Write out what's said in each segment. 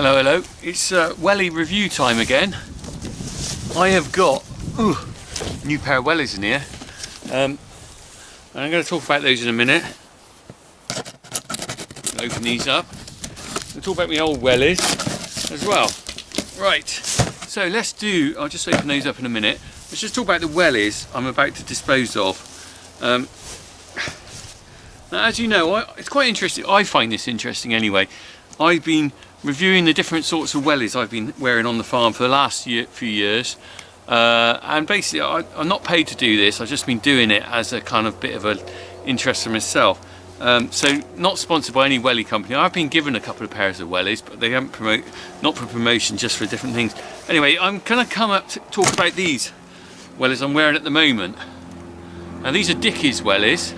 Hello, hello. It's wellie review time again. I have got a new pair of wellies in here. And I'm going to talk about those in a minute. Open these up. I'll talk about my old wellies as well. Right, so I'll just open those up in a minute. Let's just talk about the wellies I'm about to dispose of. Now, as you know, it's quite interesting. I find this interesting anyway. I've been reviewing the different sorts of wellies I've been wearing on the farm for the last few years. And basically, I'm not paid to do this. I've just been doing it as a kind of bit of an interest for myself. So not sponsored by any wellie company. I've been given a couple of pairs of wellies, but they haven't not for promotion, just for different things. Anyway, I'm going to come up to talk about these wellies I'm wearing at the moment. Now, these are Dickies wellies.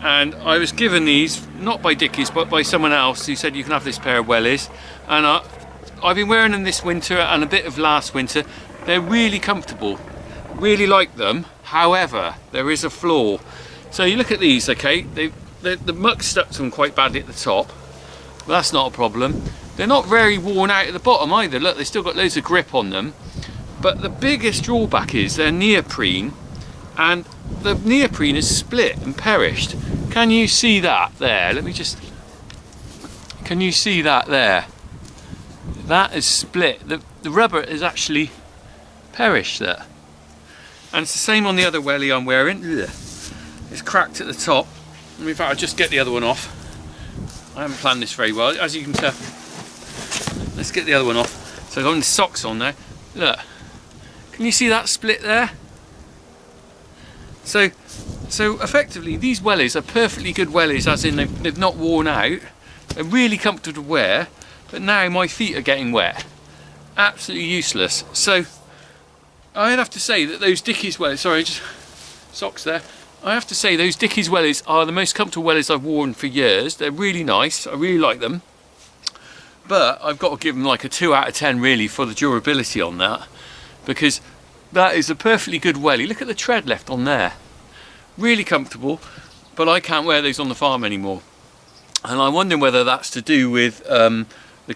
And I was given these, not by Dickies, but by someone else who said you can have this pair of wellies. And I've been wearing them this winter and a bit of last winter. They're really comfortable, really like them. However, there is a flaw. So you look at these, okay, the muck stuck to them quite badly at the top. But that's not a problem. They're not very worn out at the bottom either. Look, they've still got loads of grip on them. But the biggest drawback is they're neoprene, and the neoprene is split and perished. Can you see that there? Can you see that there? That is split. The rubber is actually perished there. And it's the same on the other wellie I'm wearing. Ugh. It's cracked at the top. In fact, I'll just get the other one off. I haven't planned this very well, as you can tell. Let's get the other one off. So I've got the socks on there. Look. Can you see that split there? So effectively, these wellies are perfectly good wellies, as in they've not worn out. They're really comfortable to wear, but now my feet are getting wet. Absolutely useless. So I'd have to say that those Dickies wellies, sorry, just socks there. I have to say those Dickies wellies are the most comfortable wellies I've worn for years. They're really nice. I really like them. But I've got to give them like a 2 out of 10 really for the durability on that, because that is a perfectly good wellie. Look at the tread left on there. Really comfortable, but I can't wear those on the farm anymore. And I'm wondering whether that's to do with the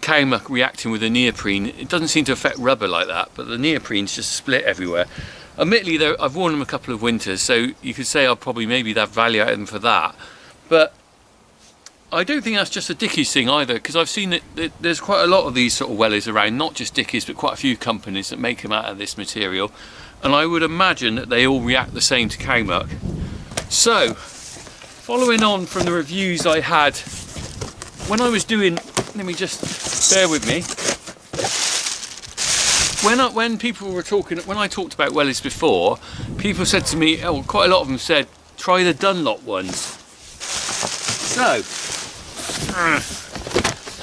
cow muck reacting with the neoprene. It doesn't seem to affect rubber like that, but the neoprene's just split everywhere. Admittedly, though, I've worn them a couple of winters, so you could say I'll probably maybe have value out of them for that. But I don't think that's just a Dickies thing either, because I've seen that there's quite a lot of these sort of wellies around, not just Dickies, but quite a few companies that make them out of this material. And I would imagine that they all react the same to cow muck. So, following on from the reviews I had when I was doing, let me just bear with me. When people were talking, when I talked about wellies before, people said to me, oh, quite a lot of them said, try the Dunlop ones. So,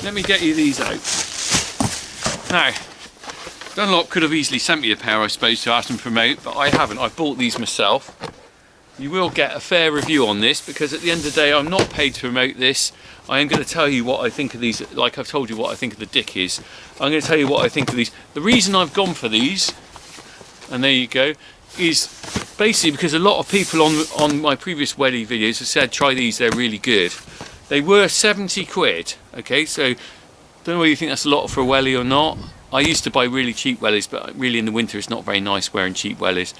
let me get you these out. Now, Dunlop could have easily sent me a pair, I suppose, to ask them to promote, but I haven't. I've bought these myself. You will get a fair review on this, because at the end of the day, I'm not paid to promote this. I am going to tell you what I think of these, like I've told you what I think of the Dickies. I'm going to tell you what I think of these. The reason I've gone for these, and there you go, is basically because a lot of people on my previous wellie videos have said, try these, they're really good. They were 70 quid, okay, so don't know whether you think that's a lot for a wellie or not. I used to buy really cheap wellies, but really in the winter it's not very nice wearing cheap wellies.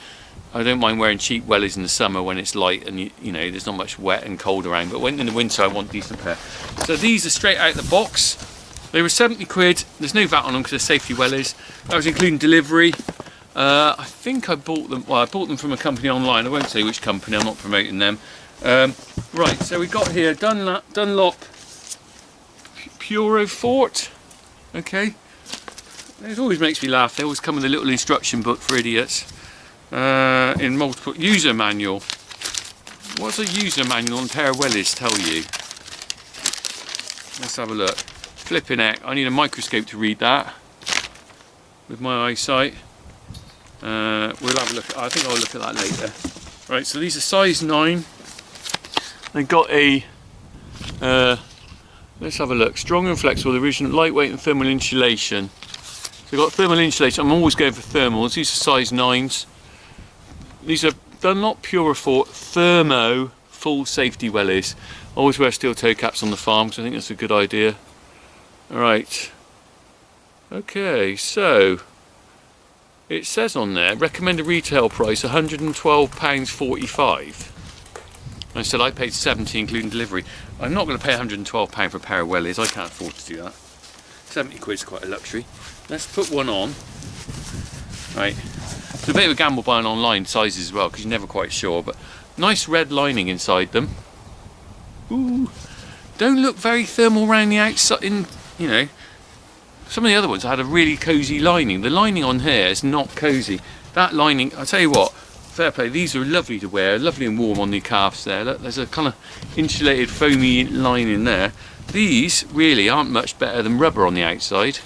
I don't mind wearing cheap wellies in the summer when it's light and you know there's not much wet and cold around, but when in the winter I want a decent pair. So these are straight out the box. They were 70 quid. There's no VAT on them because they're safety wellies. That was including delivery. I think I bought them, well, I bought them from a company online. I won't say which company, I'm not promoting them. Right, so we've got here Dunlop Purofort. Okay. It always makes me laugh. They always come with a little instruction book for idiots. In multiple user manual. What's a user manual on a pair of wellies tell you? Let's have a look. Flipping heck, I need a microscope to read that with my eyesight. We'll have a look. I think I'll look at that later. Right, so these are size 9. They've got a let's have a look. Strong and flexible, original, lightweight and thermal insulation. So we've got thermal insulation. I'm always going for thermals. These are size 9s. These are Dunlop Purofort Thermo full safety wellies. Always wear steel toe caps on the farm because I think that's a good idea. Right. Okay, so it says on there, recommended retail price £112.45. I said I paid £70 including delivery. I'm not going to pay £112 for a pair of wellies. I can't afford to do that. 70 quid's quite a luxury. Let's put one on. Right. It's a bit of a gamble buying online sizes as well because you're never quite sure. But nice red lining inside them. Ooh. Don't look very thermal around the outside. You know, some of the other ones had a really cosy lining. The lining on here is not cosy. That lining, I'll tell you what. Fair play, these are lovely to wear, lovely and warm on the calves there. Look, there's a kind of insulated foamy lining there. These really aren't much better than rubber on the outside.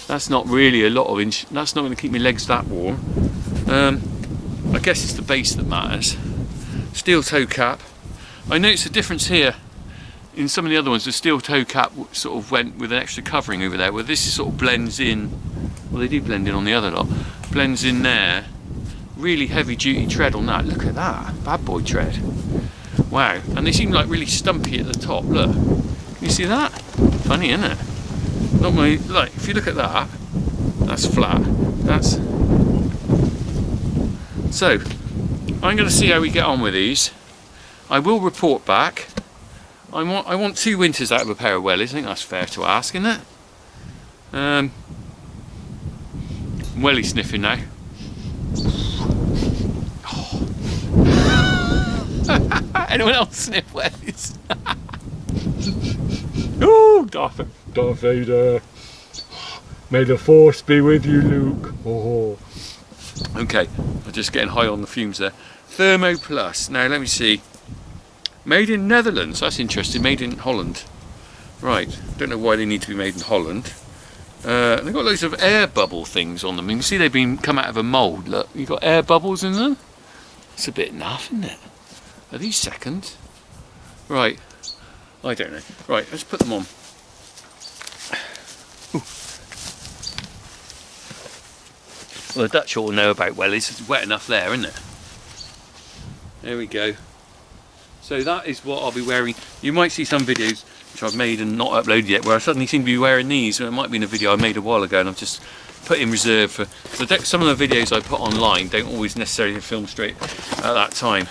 That's not really a lot of that's not going to keep my legs that warm. I guess it's the base that matters. Steel toe cap. I noticed a difference here. In some of the other ones, the steel toe cap sort of went with an extra covering over there, where this sort of blends in. Well, they do blend in on the other lot. Blends in there. Really heavy duty tread on that. Look at that, bad boy tread. Wow, and they seem like really stumpy at the top. Look, can you see that? Funny, isn't it? Not my, like, if you look at that, that's flat. That's so. I'm going to see how we get on with these. I will report back. I want 2 winters out of a pair of wellies. I think that's fair to ask, isn't it? Wellie sniffing now. Anyone else sniff wellies? Oh, Darth Vader. May the Force be with you, Luke. Oh. Okay, I'm just getting high on the fumes there. Thermo Plus. Now let me see. Made in Netherlands. That's interesting. Made in Holland. Right. Don't know why they need to be made in Holland. They've got loads of air bubble things on them. You can see they've come out of a mould. Look, you've got air bubbles in them. It's a bit naff, isn't it? Are these seconds? Right. I don't know. Right, let's put them on. Ooh. Well, the Dutch all know about wellies. It's wet enough there, isn't it? There we go. So that is what I'll be wearing. You might see some videos which I've made and not uploaded yet where I suddenly seem to be wearing these. It might be in a video I made a while ago and I've just put in reserve for, because some of the videos I put online don't always necessarily film straight at that time.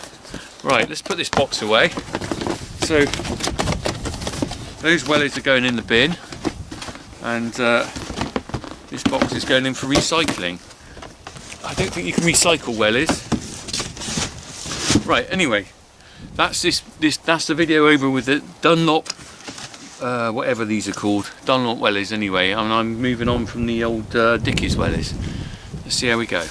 Right, let's put this box away. So those wellies are going in the bin and this box is going in for recycling. I don't think you can recycle wellies. Right, anyway, that's that's the video over with the Dunlop, whatever these are called, Dunlop wellies anyway, and I'm moving on from the old Dickies wellies. Let's see how we go.